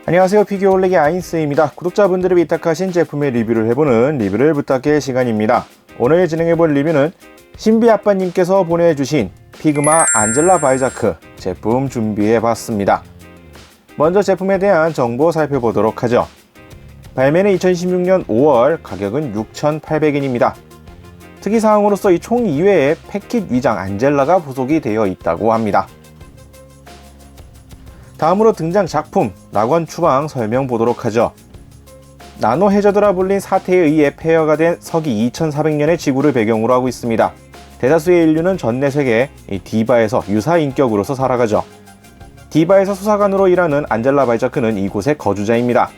안녕하세요, 피규어 올레기 아인스입니다. 구독자분들이 위탁하신 제품의 리뷰를 해보는 리뷰를 부탁해 시간입니다. 오늘 진행해볼 리뷰는 신비 아빠님께서 보내주신 피그마 안젤라 바이자크 제품 준비해봤습니다. 먼저 제품에 대한 정보 살펴보도록 하죠. 발매는 2016년 5월, 가격은 6,800엔입니다. 특이사항으로서 이 총 2회에 패킷 위장 안젤라가 부속이 되어 있다고 합니다. 다음으로 등장 작품, 낙원 추방 설명 보도록 하죠. 나노 해저드라 불린 사태에 의해 폐허가 된 서기 2400년의 지구를 배경으로 하고 있습니다. 대다수의 인류는 전내 세계 디바에서 유사 인격으로서 살아가죠. 디바에서 수사관으로 일하는 안젤라 바이자크는 이곳의 거주자입니다.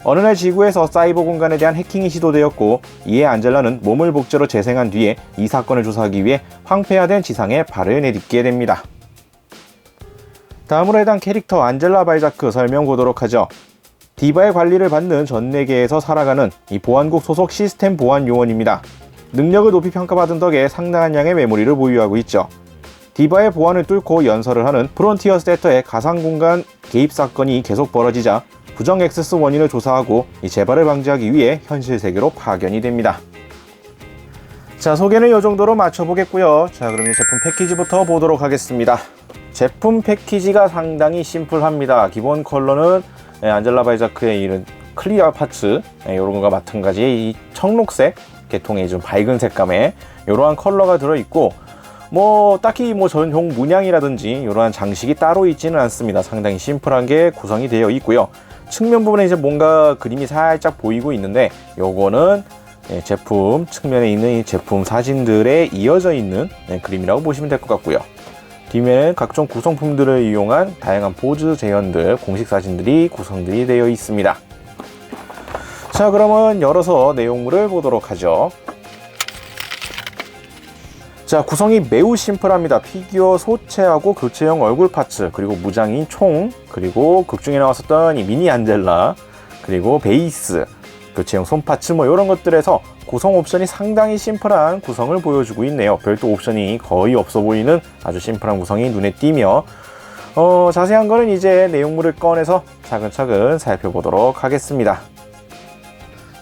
어느 날 지구에서 사이버 공간에 대한 해킹이 시도되었고, 이에 안젤라는 몸을 복제로 재생한 뒤에 이 사건을 조사하기 위해 황폐화된 지상에 발을 내딛게 됩니다. 다음으로 해당 캐릭터 안젤라 바이자크 설명 보도록 하죠. 디바의 관리를 받는 전내계에서 살아가는 이 보안국 소속 시스템 보안 요원입니다. 능력을 높이 평가받은 덕에 상당한 양의 메모리를 보유하고 있죠. 디바의 보안을 뚫고 연설을 하는 프론티어 세터의 가상공간 개입 사건이 계속 벌어지자 부정 액세스 원인을 조사하고 이 재발을 방지하기 위해 현실 세계로 파견이 됩니다. 자, 소개는 이 정도로 마쳐보겠고요. 자, 그럼 제품 패키지부터 보도록 하겠습니다. 제품 패키지가 상당히 심플합니다. 기본 컬러는 안젤라 바이자크의 이런 클리어 파츠, 이런 거가 마찬가지 이 청록색 계통의 좀 밝은 색감의 이러한 컬러가 들어있고, 딱히 전용 문양이라든지 이러한 장식이 따로 있지는 않습니다. 상당히 심플한 게 구성이 되어 있고요. 측면 부분에 이제 뭔가 그림이 살짝 보이고 있는데, 요거는 제품 측면에 있는 이 제품 사진들에 이어져 있는 그림이라고 보시면 될 것 같고요. 뒤에는 각종 구성품들을 이용한 다양한 포즈 재현들, 공식 사진들이 구성들이 되어 있습니다. 자, 그러면 열어서 내용물을 보도록 하죠. 자, 구성이 매우 심플합니다. 피규어 소체하고 교체형 얼굴 파츠, 그리고 무장인 총, 그리고 극중에 나왔었던 이 미니 안젤라, 그리고 베이스, 교체형 손 파츠 이런 것들에서 구성 옵션이 상당히 심플한 구성을 보여주고 있네요. 별도 옵션이 거의 없어 보이는 아주 심플한 구성이 눈에 띄며, 자세한 거는 이제 내용물을 꺼내서 차근차근 살펴보도록 하겠습니다.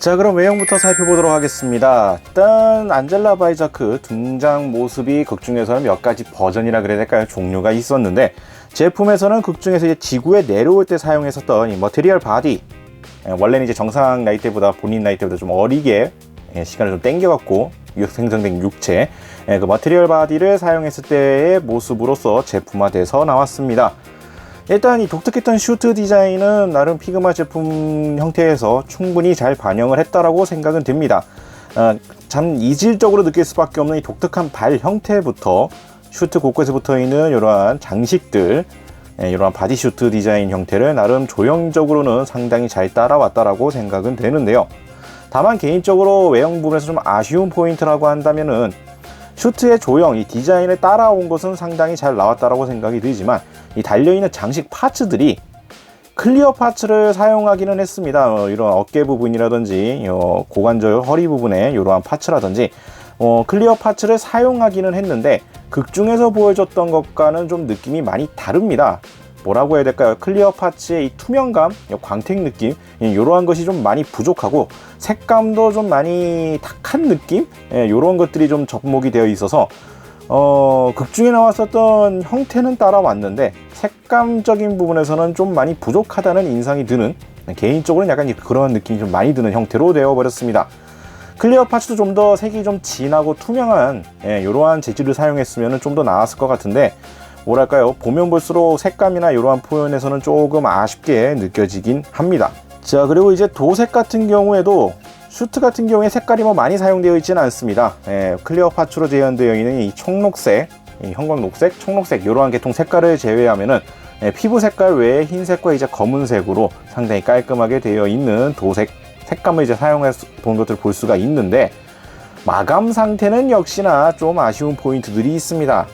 자, 그럼 외형부터 살펴보도록 하겠습니다. 일단 안젤라 바이자크 등장 모습이 극중에서는 몇 가지 버전이라 그래야 될까요? 종류가 있었는데, 제품에서는 극중에서 이제 지구에 내려올 때 사용했었던 이 머티리얼 바디, 원래는 이제 정상 나이 때보다 본인 나이 때보다 좀 어리게 시간을 좀 땡겨갖고 생성된 육체, 그 머티리얼 바디를 사용했을 때의 모습으로서 제품화돼서 나왔습니다. 일단 이 독특했던 슈트 디자인은 나름 피그마 제품 형태에서 충분히 잘 반영을 했다라고 생각은 듭니다. 참 이질적으로 느낄 수밖에 없는 이 독특한 발 형태부터 슈트 곳곳에 붙어있는 이러한 장식들, 이러한 바디 슈트 디자인 형태를 나름 조형적으로는 상당히 잘 따라왔다라고 생각은 되는데요. 다만 개인적으로 외형 부분에서 좀 아쉬운 포인트라고 한다면은 슈트의 조형, 이 디자인을 따라온 것은 상당히 잘 나왔다라고 생각이 들지만, 이 달려있는 장식 파츠들이 클리어 파츠를 사용하기는 했습니다. 이런 어깨 부분이라든지 고관절 허리 부분에 이러한 파츠라든지 클리어 파츠를 사용하기는 했는데, 극중에서 보여줬던 것과는 좀 느낌이 많이 다릅니다. 뭐라고 해야 될까요? 클리어 파츠의 이 투명감, 광택 느낌, 이러한 것이 좀 많이 부족하고, 색감도 좀 많이 탁한 느낌? 이런 것들이 좀 접목이 되어 있어서 극중에 나왔었던 형태는 따라왔는데 색감적인 부분에서는 좀 많이 부족하다는 인상이 드는, 개인적으로는 약간 그런 느낌이 좀 많이 드는 형태로 되어버렸습니다. 클리어 파츠도 좀 더 색이 좀 진하고 투명한 이러한 재질을 사용했으면 좀 더 나았을 것 같은데, 뭐랄까요, 보면 볼수록 색감이나 이러한 표현에서는 조금 아쉽게 느껴지긴 합니다. 자, 그리고 이제 도색 같은 경우에도 슈트 같은 경우에 색깔이 많이 사용되어 있지는 않습니다. 클리어 파츠로 재현되어 있는 이 청록색, 이 형광녹색, 청록색 이러한 계통 색깔을 제외하면은 피부 색깔 외에 흰색과 이제 검은색으로 상당히 깔끔하게 되어 있는 도색 색감을 이제 사용해 본 것들을 볼 수가 있는데, 마감 상태는 역시나 좀 아쉬운 포인트들이 있습니다.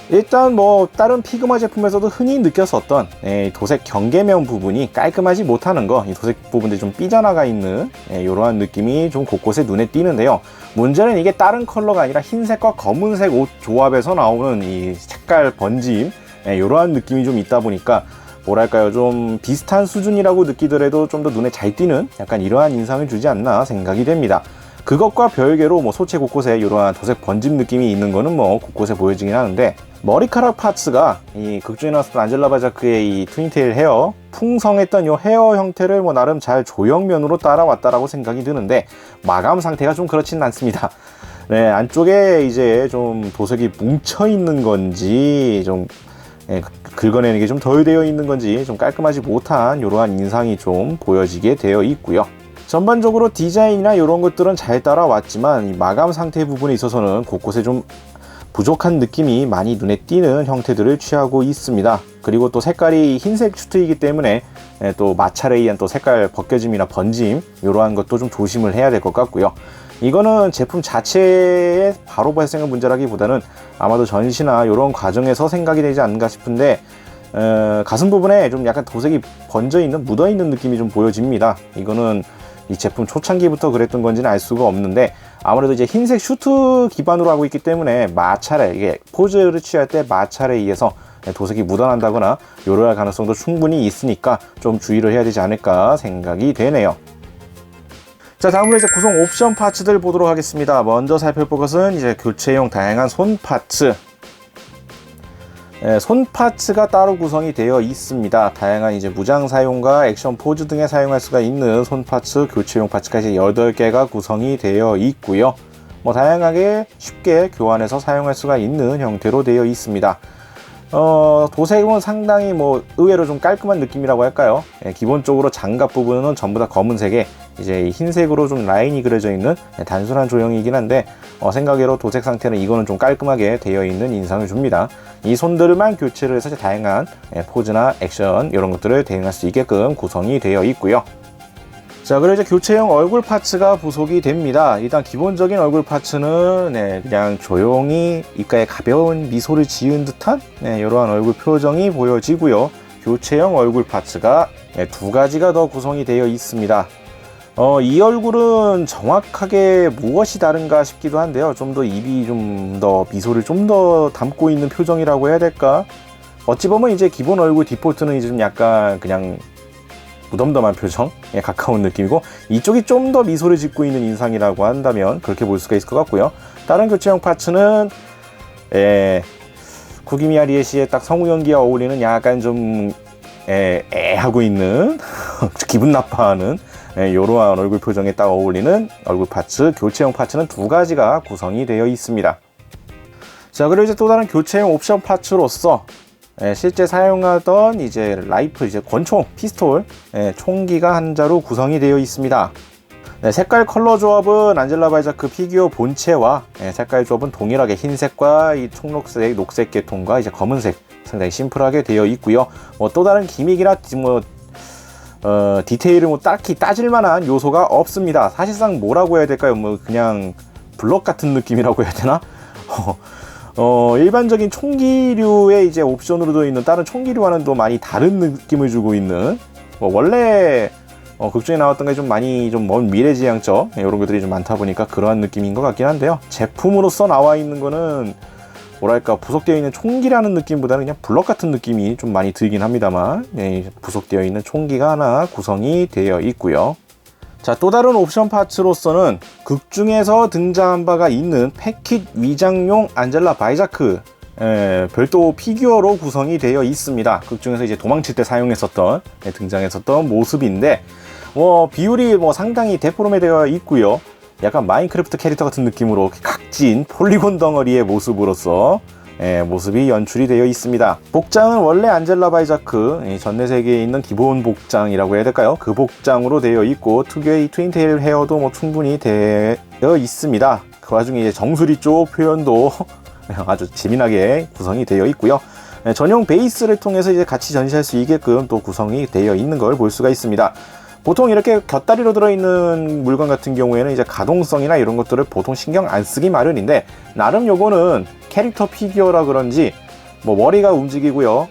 일단 다른 피그마 제품에서도 흔히 느꼈었던 도색 경계면 부분이 깔끔하지 못하는 거, 이 도색 부분들이 좀 삐져나가 있는 이러한 느낌이 좀 곳곳에 눈에 띄는데요. 문제는 이게 다른 컬러가 아니라 흰색과 검은색 옷 조합에서 나오는 이 색깔 번짐, 이러한 느낌이 좀 있다 보니까 뭐랄까요, 좀 비슷한 수준이라고 느끼더라도 좀 더 눈에 잘 띄는 약간 이러한 인상을 주지 않나 생각이 됩니다. 그것과 별개로 뭐 소체 곳곳에 이러한 도색 번짐 느낌이 있는 거는 뭐 곳곳에 보여지긴 하는데, 머리카락 파츠가 이 극중에 나왔던 안젤라 바자크의 이 트윈테일 헤어, 풍성했던 요 헤어 형태를 뭐 나름 잘 조형면으로 따라왔다라고 생각이 드는데, 마감 상태가 좀 그렇지는 않습니다. 네, 안쪽에 이제 좀 도색이 뭉쳐 있는 건지, 좀 긁어내는 게 좀 덜 되어 있는 건지 좀 깔끔하지 못한 이러한 인상이 좀 보여지게 되어 있고요. 전반적으로 디자인이나 이런 것들은 잘 따라왔지만 이 마감 상태 부분에 있어서는 곳곳에 좀 부족한 느낌이 많이 눈에 띄는 형태들을 취하고 있습니다. 그리고 또 색깔이 흰색 슈트이기 때문에 또 마찰에 의한 또 색깔 벗겨짐이나 번짐 이러한 것도 좀 조심을 해야 될 것 같고요. 이거는 제품 자체에 바로 발생한 문제라기보다는 아마도 전시나 이런 과정에서 생각이 되지 않는가 싶은데, 가슴 부분에 좀 약간 도색이 번져있는, 묻어있는 느낌이 좀 보여집니다. 이거는 이 제품 초창기부터 그랬던 건지는 알 수가 없는데, 아무래도 이제 흰색 슈트 기반으로 하고 있기 때문에 마찰에, 이게 포즈를 취할 때 마찰에 의해서 도색이 묻어난다거나 요럴 가능성도 충분히 있으니까 좀 주의를 해야 되지 않을까 생각이 되네요. 자, 다음으로 이제 구성 옵션 파츠들 보도록 하겠습니다. 먼저 살펴볼 것은 이제 교체용 다양한 손 파츠. 손 파츠가 따로 구성이 되어 있습니다. 다양한 이제 무장 사용과 액션 포즈 등에 사용할 수가 있는 손 파츠, 교체용 파츠가 이제 8개가 구성이 되어 있고요. 뭐 다양하게 쉽게 교환해서 사용할 수가 있는 형태로 되어 있습니다. 도색은 상당히 뭐 의외로 좀 깔끔한 느낌이라고 할까요? 기본적으로 장갑 부분은 전부 다 검은색에 이제 흰색으로 좀 라인이 그려져 있는 단순한 조형이긴 한데, 생각외로 도색 상태는 이거는 좀 깔끔하게 되어 있는 인상을 줍니다. 이 손들만 교체를 해서 다양한 포즈나 액션 이런 것들을 대응할 수 있게끔 구성이 되어 있고요. 자, 그리고 이제 교체용 얼굴 파츠가 부속이 됩니다. 일단 기본적인 얼굴 파츠는 그냥 조용히 입가에 가벼운 미소를 지은 듯한 이러한 얼굴 표정이 보여지고요. 교체용 얼굴 파츠가 2가지가 더 구성이 되어 있습니다. 이 얼굴은 정확하게 무엇이 다른가 싶기도 한데요. 좀 더 입이 좀 더 미소를 좀 더 담고 있는 표정이라고 해야 될까? 어찌 보면 이제 기본 얼굴 디폴트는 이제 좀 약간 그냥 무덤덤한 표정에 가까운 느낌이고, 이쪽이 좀 더 미소를 짓고 있는 인상이라고 한다면 그렇게 볼 수가 있을 것 같고요. 다른 교체형 파츠는 구기미야 리에시의 딱 성우 연기와 어울리는 약간 좀 하고 있는 기분 나빠하는 이러한 얼굴 표정에 딱 어울리는 얼굴 파츠, 교체형 파츠는 2가지가 구성이 되어 있습니다. 자, 그리고 이제 또 다른 교체형 옵션 파츠로서 실제 사용하던 이제 라이플, 이제 권총, 피스톨, 총기가 한 자루 구성이 되어 있습니다. 색깔 컬러 조합은 안젤라 바자크 피규어 본체와 색깔 조합은 동일하게 흰색과 이 청록색, 녹색 계통과 이제 검은색, 상당히 심플하게 되어 있고요. 뭐 또 다른 기믹이나 디테일을 뭐 딱히 따질 만한 요소가 없습니다. 사실상 뭐라고 해야 될까요? 뭐 그냥 블럭 같은 느낌이라고 해야 되나? 일반적인 총기류의 이제 옵션으로 되어 있는 다른 총기류와는 또 많이 다른 느낌을 주고 있는, 원래 극중에 나왔던 게 좀 많이 좀 먼 미래지향적 이런 것들이 좀 많다 보니까 그러한 느낌인 것 같긴 한데요. 제품으로서 나와 있는 거는 뭐랄까 부속되어 있는 총기라는 느낌보다는 그냥 블럭 같은 느낌이 좀 많이 들긴 합니다만, 부속되어 있는 총기가 하나 구성이 되어 있고요. 자, 또 다른 옵션 파츠로서는 극중에서 등장한 바가 있는 패킷 위장용 안젤라 바이자크 별도 피규어로 구성이 되어 있습니다. 극중에서 이제 도망칠 때 사용했었던 등장했었던 모습인데, 비율이 상당히 데포롬에 되어 있고요. 약간 마인크래프트 캐릭터 같은 느낌으로 각진 폴리곤 덩어리의 모습으로서 모습이 연출이 되어 있습니다. 복장은 원래 안젤라 바이자크 전내 세계에 있는 기본 복장이라고 해야 될까요? 그 복장으로 되어 있고, 특유의 트윈테일 헤어도 충분히 되어 있습니다. 그 와중에 이제 정수리 쪽 표현도 아주 재미나게 구성이 되어 있고요. 전용 베이스를 통해서 이제 같이 전시할 수 있게끔 또 구성이 되어 있는 걸 볼 수가 있습니다. 보통 이렇게 곁다리로 들어있는 물건 같은 경우에는 이제 가동성이나 이런 것들을 보통 신경 안 쓰기 마련인데, 나름 요거는 캐릭터 피규어라 그런지 머리가 움직이고요,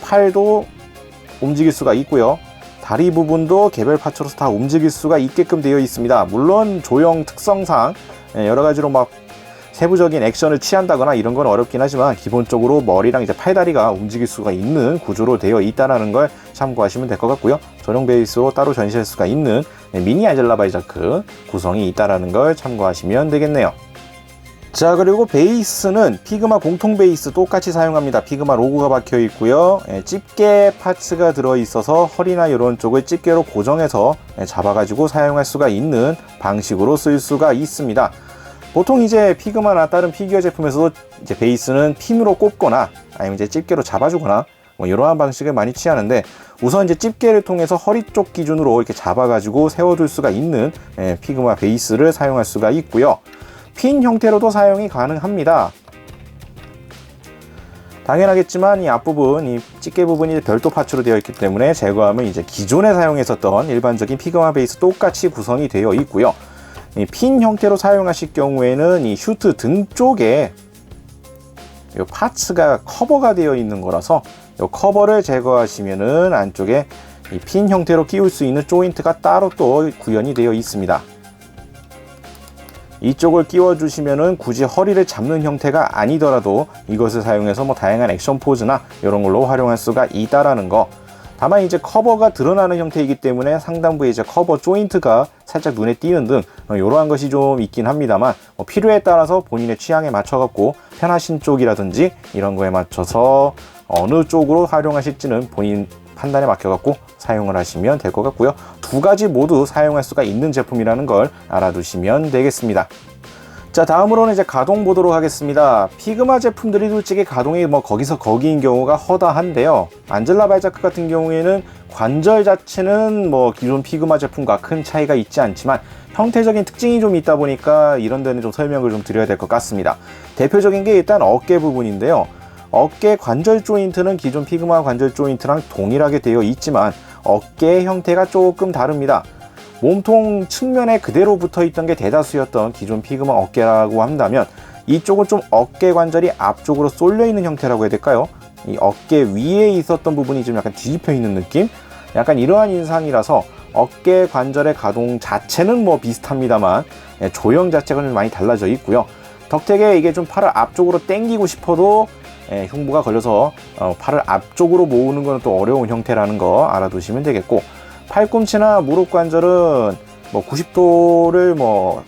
팔도 움직일 수가 있고요, 다리 부분도 개별 파츠로서 다 움직일 수가 있게끔 되어 있습니다. 물론 조형 특성상 여러 가지로 세부적인 액션을 취한다거나 이런 건 어렵긴 하지만 기본적으로 머리랑 이제 팔다리가 움직일 수가 있는 구조로 되어 있다는 걸 참고하시면 될 것 같고요. 전용 베이스로 따로 전시할 수가 있는 미니 안젤라 바이자크 구성이 있다는 걸 참고하시면 되겠네요. 자, 그리고 베이스는 피그마 공통 베이스 똑같이 사용합니다. 피그마 로고가 박혀 있고요. 집게 파츠가 들어 있어서 허리나 이런 쪽을 집게로 고정해서 잡아가지고 사용할 수가 있는 방식으로 쓸 수가 있습니다. 보통 이제 피그마나 다른 피규어 제품에서도 이제 베이스는 핀으로 꼽거나 아니면 이제 집게로 잡아주거나 뭐 이러한 방식을 많이 취하는데, 우선 이제 집게를 통해서 허리 쪽 기준으로 이렇게 잡아가지고 세워둘 수가 있는 피그마 베이스를 사용할 수가 있고요. 핀 형태로도 사용이 가능합니다. 당연하겠지만 이 앞부분, 이 집게 부분이 별도 파츠로 되어 있기 때문에 제거하면 이제 기존에 사용했었던 일반적인 피그마 베이스 똑같이 구성이 되어 있고요. 이 핀 형태로 사용하실 경우에는 이 슈트 등 쪽에 이 파츠가 커버가 되어 있는 거라서 이 커버를 제거하시면은 안쪽에 이 핀 형태로 끼울 수 있는 조인트가 따로 또 구현이 되어 있습니다. 이쪽을 끼워 주시면은 굳이 허리를 잡는 형태가 아니더라도 이것을 사용해서 뭐 다양한 액션 포즈나 이런 걸로 활용할 수가 있다라는 거. 다만 이제 커버가 드러나는 형태이기 때문에 상단부에 이제 커버 조인트가 살짝 눈에 띄는 등 이러한 것이 좀 있긴 합니다만, 필요에 따라서 본인의 취향에 맞춰 갖고 편하신 쪽이라든지 이런 거에 맞춰서 어느 쪽으로 활용하실지는 본인 판단에 맡겨 갖고 사용을 하시면 될 것 같고요. 두 가지 모두 사용할 수가 있는 제품이라는 걸 알아두시면 되겠습니다. 자, 다음으로는 이제 가동 보도록 하겠습니다. 피그마 제품들이 솔직히 가동이 뭐 거기서 거기인 경우가 허다한데요. 안젤라 발자크 같은 경우에는 관절 자체는 뭐 기존 피그마 제품과 큰 차이가 있지 않지만 형태적인 특징이 좀 있다 보니까 이런 데는 좀 설명을 좀 드려야 될 것 같습니다. 대표적인 게 일단 어깨 부분인데요. 어깨 관절 조인트는 기존 피그마 관절 조인트랑 동일하게 되어 있지만 어깨의 형태가 조금 다릅니다. 몸통 측면에 그대로 붙어 있던 게 대다수였던 기존 피그마 어깨라고 한다면, 이쪽은 좀 어깨 관절이 앞쪽으로 쏠려 있는 형태라고 해야 될까요? 이 어깨 위에 있었던 부분이 좀 약간 뒤집혀 있는 느낌? 약간 이러한 인상이라서 어깨 관절의 가동 자체는 뭐 비슷합니다만 조형 자체가 좀 많이 달라져 있고요. 덕택에 이게 좀 팔을 앞쪽으로 당기고 싶어도 흉부가 걸려서 팔을 앞쪽으로 모으는 건 또 어려운 형태라는 거 알아두시면 되겠고, 팔꿈치나 무릎 관절은 뭐 90도를 뭐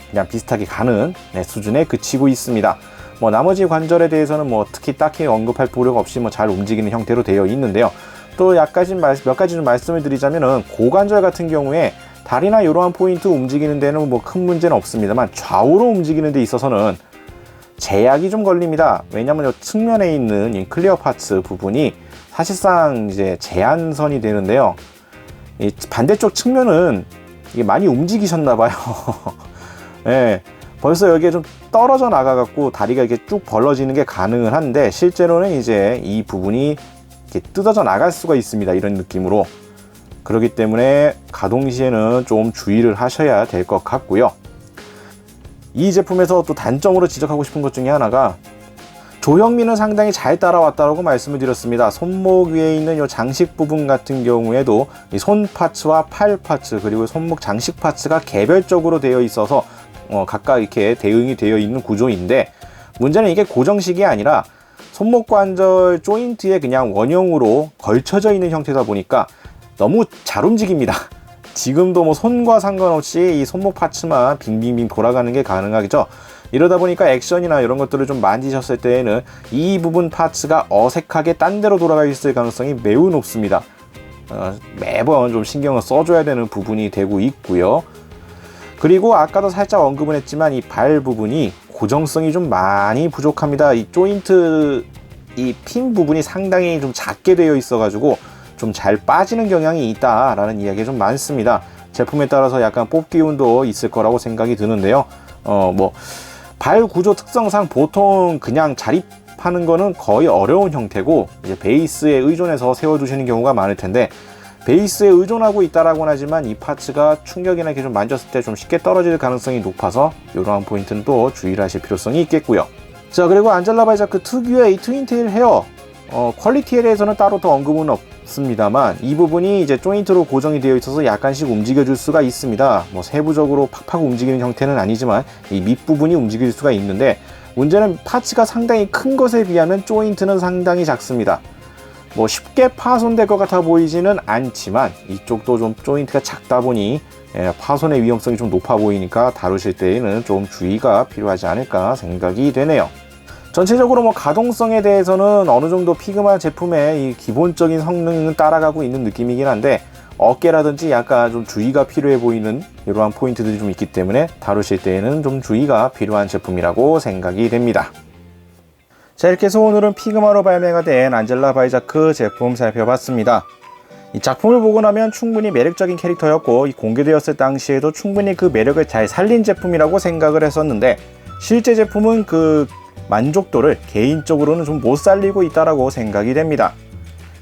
그냥 비슷하게 가는 수준에 그치고 있습니다. 뭐 나머지 관절에 대해서는 뭐 특히 딱히 언급할 필요가 없이 뭐 잘 움직이는 형태로 되어 있는데요. 또 몇 가지 좀 말씀을 드리자면은 고관절 같은 경우에 다리나 이러한 포인트 움직이는 데는 뭐 큰 문제는 없습니다만 좌우로 움직이는 데 있어서는 제약이 좀 걸립니다. 왜냐하면 이 측면에 있는 이 클리어 파츠 부분이 사실상 이제 제한선이 되는데요. 이 반대쪽 측면은 이게 많이 움직이셨나 봐요. 네, 벌써 여기에 좀 떨어져 나가 갖고 다리가 이렇게 쭉 벌어지는 게 가능은 한데, 실제로는 이제 이 부분이 이렇게 뜯어져 나갈 수가 있습니다. 이런 느낌으로. 그렇기 때문에 가동 시에는 좀 주의를 하셔야 될 것 같고요. 이 제품에서 또 단점으로 지적하고 싶은 것 중에 하나가 조형미는 상당히 잘 따라왔다고 말씀을 드렸습니다. 손목 위에 있는 이 장식 부분 같은 경우에도 이 손 파츠와 팔 파츠 그리고 손목 장식 파츠가 개별적으로 되어 있어서 각각 이렇게 대응이 되어 있는 구조인데, 문제는 이게 고정식이 아니라 손목 관절 조인트에 그냥 원형으로 걸쳐져 있는 형태다 보니까 너무 잘 움직입니다. 지금도 뭐 손과 상관없이 이 손목 파츠만 빙빙빙 돌아가는 게 가능하겠죠. 이러다 보니까 액션이나 이런 것들을 좀 만지셨을 때에는 이 부분 파츠가 어색하게 딴 데로 돌아가 있을 가능성이 매우 높습니다. 매번 좀 신경을 써줘야 되는 부분이 되고 있고요. 그리고 아까도 살짝 언급은 했지만 이 발 부분이 고정성이 좀 많이 부족합니다. 이 조인트 이 핀 부분이 상당히 좀 작게 되어 있어 가지고 좀 잘 빠지는 경향이 있다라는 이야기가 좀 많습니다. 제품에 따라서 약간 뽑기 운도 있을 거라고 생각이 드는데요. 발 구조 특성상 보통 그냥 자립하는 거는 거의 어려운 형태고, 이제 베이스에 의존해서 세워두시는 경우가 많을 텐데, 베이스에 의존하고 있다라고는 하지만 이 파츠가 충격이나 이렇게 좀 만졌을 때 좀 쉽게 떨어질 가능성이 높아서 이러한 포인트는 또 주의를 하실 필요성이 있겠고요. 자, 그리고 안젤라 발자크 특유의 이 트윈테일 헤어, 퀄리티에 대해서는 따로 더 언급은 없습니다만 이 부분이 이제 조인트로 고정이 되어 있어서 약간씩 움직여줄 수가 있습니다. 뭐 세부적으로 팍팍 움직이는 형태는 아니지만 이 밑부분이 움직일 수가 있는데, 문제는 파츠가 상당히 큰 것에 비하면 조인트는 상당히 작습니다. 뭐 쉽게 파손될 것 같아 보이지는 않지만 이쪽도 좀 조인트가 작다 보니 파손의 위험성이 좀 높아 보이니까 다루실 때에는 좀 주의가 필요하지 않을까 생각이 되네요. 전체적으로 뭐 가동성에 대해서는 어느 정도 피그마 제품의 이 기본적인 성능은 따라가고 있는 느낌이긴 한데, 어깨라든지 약간 좀 주의가 필요해 보이는 이러한 포인트들이 좀 있기 때문에 다루실 때에는 좀 주의가 필요한 제품이라고 생각이 됩니다. 자, 이렇게 해서 오늘은 피그마로 발매가 된 안젤라 바이자크 제품 살펴봤습니다. 이 작품을 보고 나면 충분히 매력적인 캐릭터였고, 이 공개되었을 당시에도 충분히 그 매력을 잘 살린 제품이라고 생각을 했었는데, 실제 제품은 그 만족도를 개인적으로는 좀 못 살리고 있다라고 생각이 됩니다.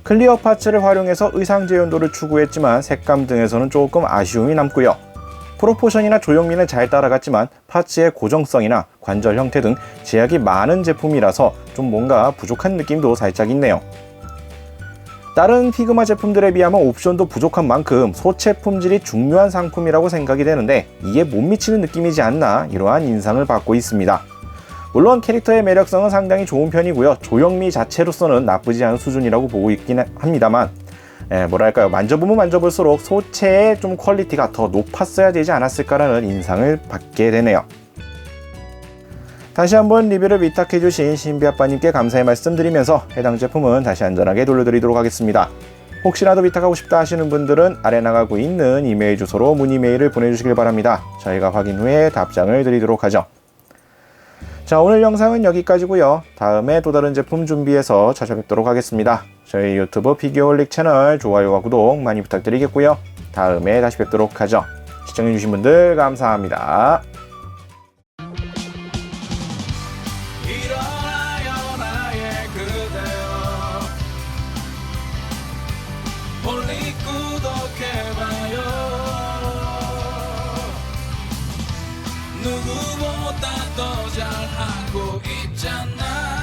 클리어 파츠를 활용해서 의상 재현도를 추구했지만 색감 등에서는 조금 아쉬움이 남고요. 프로포션이나 조형미는 잘 따라갔지만 파츠의 고정성이나 관절 형태 등 제약이 많은 제품이라서 좀 뭔가 부족한 느낌도 살짝 있네요. 다른 피그마 제품들에 비하면 옵션도 부족한 만큼 소체 품질이 중요한 상품이라고 생각이 되는데, 이에 못 미치는 느낌이지 않나 이러한 인상을 받고 있습니다. 물론 캐릭터의 매력성은 상당히 좋은 편이고요. 조형미 자체로서는 나쁘지 않은 수준이라고 보고 있긴 합니다만, 뭐랄까요, 만져보면 만져볼수록 소체의 좀 퀄리티가 더 높았어야 되지 않았을까라는 인상을 받게 되네요. 다시 한번 리뷰를 위탁해주신 신비아빠님께 감사의 말씀드리면서 해당 제품은 다시 안전하게 돌려드리도록 하겠습니다. 혹시라도 위탁하고 싶다 하시는 분들은 아래 나가고 있는 이메일 주소로 문의 메일을 보내주시길 바랍니다. 저희가 확인 후에 답장을 드리도록 하죠. 자, 오늘 영상은 여기까지고요. 다음에 또 다른 제품 준비해서 찾아뵙도록 하겠습니다. 저희 유튜브 피규어홀릭 채널 좋아요와 구독 많이 부탁드리겠고요. 다음에 다시 뵙도록 하죠. 시청해주신 분들 감사합니다. 누구보다 더 잘하고 있잖아.